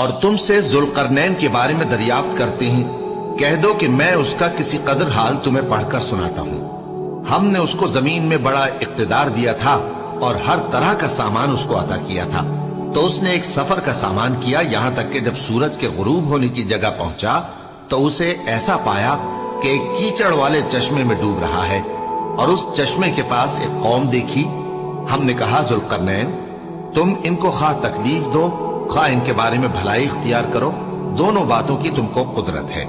اور تم سے ذوالقرنین کے بارے میں دریافت کرتے ہیں، کہہ دو کہ میں اس کا کسی قدر حال تمہیں پڑھ کر سناتا ہوں۔ ہم نے اس کو زمین میں بڑا اقتدار دیا تھا اور ہر طرح کا سامان اس کو عطا کیا تھا، تو اس نے ایک سفر کا سامان کیا، یہاں تک کہ جب سورج کے غروب ہونے کی جگہ پہنچا تو اسے ایسا پایا کہ ایک کیچڑ والے چشمے میں ڈوب رہا ہے، اور اس چشمے کے پاس ایک قوم دیکھی۔ ہم نے کہا ذوالقرنین، تم ان کو خواہ تکلیف دو خواہ ان کے بارے میں بھلائی اختیار کرو، دونوں باتوں کی تم کو قدرت ہے۔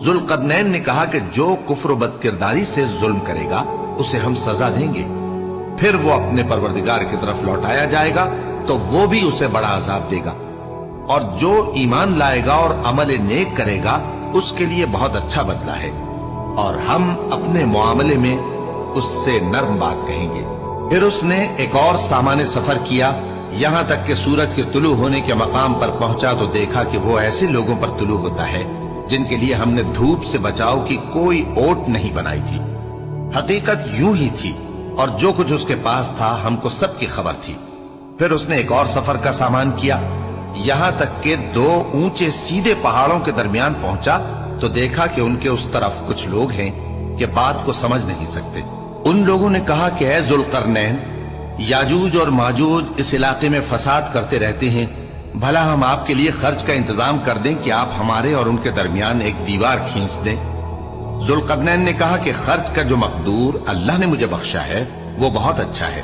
ذوالقرنین نے کہا کہ جو کفر و بد کرداری سے ظلم کرے گا اسے ہم سزا دیں گے، پھر وہ اپنے پروردگار کی طرف لوٹایا جائے گا تو وہ بھی اسے بڑا عذاب دے گا، اور جو ایمان لائے گا اور عمل نیک کرے گا اس کے لیے بہت اچھا بدلہ ہے، اور ہم اپنے معاملے میں اس سے نرم بات کہیں گے۔ پھر اس نے ایک اور سامان سفر کیا، یہاں تک کہ سورج کے طلوع ہونے کے مقام پر پہنچا تو دیکھا کہ وہ ایسے لوگوں پر طلوع ہوتا ہے جن کے لیے ہم نے دھوپ سے بچاؤ کی کوئی اوٹ نہیں بنائی تھی۔ حقیقت یوں ہی تھی، اور جو کچھ اس کے پاس تھا ہم کو سب کی خبر تھی۔ پھر اس نے ایک اور سفر کا سامان کیا، یہاں تک کہ دو اونچے سیدھے پہاڑوں کے درمیان پہنچا تو دیکھا کہ ان کے اس طرف کچھ لوگ ہیں کہ بات کو سمجھ نہیں سکتے۔ ان لوگوں نے کہا کہ اے ذوالقرنین، یاجوج اور ماجوج اس علاقے میں فساد کرتے رہتے ہیں، بھلا ہم آپ کے لیے خرچ کا انتظام کر دیں کہ آپ ہمارے اور ان کے درمیان ایک دیوار کھینچ دیں۔ ذوالقرنین نے کہا کہ خرچ کا جو مقدور اللہ نے مجھے بخشا ہے وہ بہت اچھا ہے،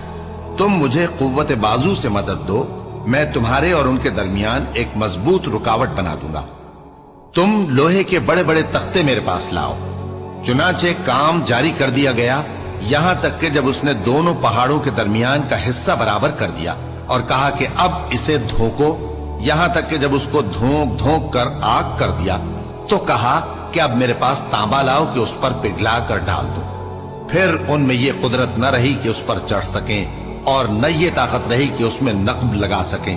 تم مجھے قوت بازو سے مدد دو، میں تمہارے اور ان کے درمیان ایک مضبوط رکاوٹ بنا دوں گا۔ تم لوہے کے بڑے بڑے تختے میرے پاس لاؤ۔ چنانچہ کام جاری کر دیا گیا، یہاں تک کہ جب اس نے دونوں پہاڑوں کے درمیان کا حصہ برابر کر دیا اور کہا کہ اب اسے دھوکو، یہاں تک کہ جب اس کو دھونک دھونک کر آگ کر دیا تو کہا کہ اب میرے پاس تانبا لاؤ کہ اس پر پگھلا کر ڈال دو۔ پھر ان میں یہ قدرت نہ رہی کہ اس پر چڑھ سکیں، اور نہ یہ طاقت رہی کہ اس میں نقب لگا سکیں۔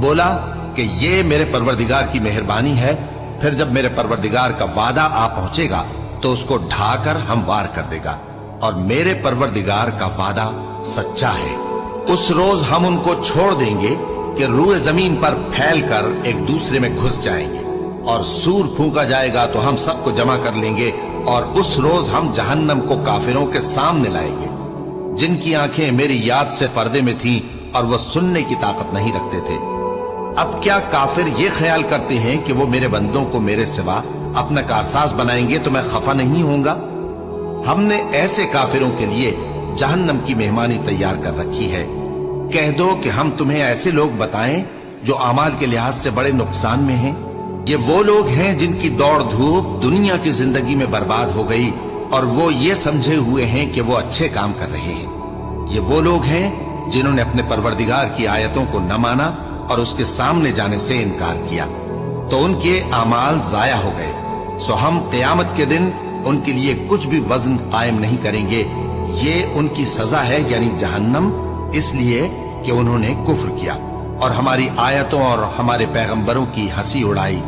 بولا کہ یہ میرے پروردگار کی مہربانی ہے، پھر جب میرے پروردگار کا وعدہ آ پہنچے گا تو اس کو ڈھا کر ہموار کر دے گا، اور میرے پروردگار کا وعدہ سچا ہے۔ اس روز ہم ان کو چھوڑ دیں گے کہ روئے زمین پر پھیل کر ایک دوسرے میں گھس جائیں گے، اور سور پھونکا جائے گا تو ہم سب کو جمع کر لیں گے، اور اس روز ہم جہنم کو کافروں کے سامنے لائیں گے، جن کی آنکھیں میری یاد سے پردے میں تھیں اور وہ سننے کی طاقت نہیں رکھتے تھے۔ اب کیا کافر یہ خیال کرتے ہیں کہ وہ میرے بندوں کو میرے سوا اپنا کارساز بنائیں گے تو میں خفا نہیں ہوں گا؟ ہم نے ایسے کافروں کے لیے جہنم کی مہمانی تیار کر رکھی ہے۔ کہہ دو کہ ہم تمہیں ایسے لوگ بتائیں جو اعمال کے لحاظ سے بڑے نقصان میں ہیں۔ یہ وہ لوگ ہیں جن کی دوڑ دھوپ دنیا کی زندگی میں برباد ہو گئی، اور وہ یہ سمجھے ہوئے ہیں کہ وہ اچھے کام کر رہے ہیں۔ یہ وہ لوگ ہیں جنہوں نے اپنے پروردگار کی آیتوں کو نہ مانا اور اس کے سامنے جانے سے انکار کیا، تو ان کے اعمال ضائع ہو گئے، سو ہم قیامت کے دن ان کے لیے کچھ بھی وزن قائم نہیں کریں گے۔ یہ ان کی سزا ہے، یعنی جہنم، اس لیے کہ انہوں نے کفر کیا اور ہماری آیتوں اور ہمارے پیغمبروں کی ہنسی اڑائی۔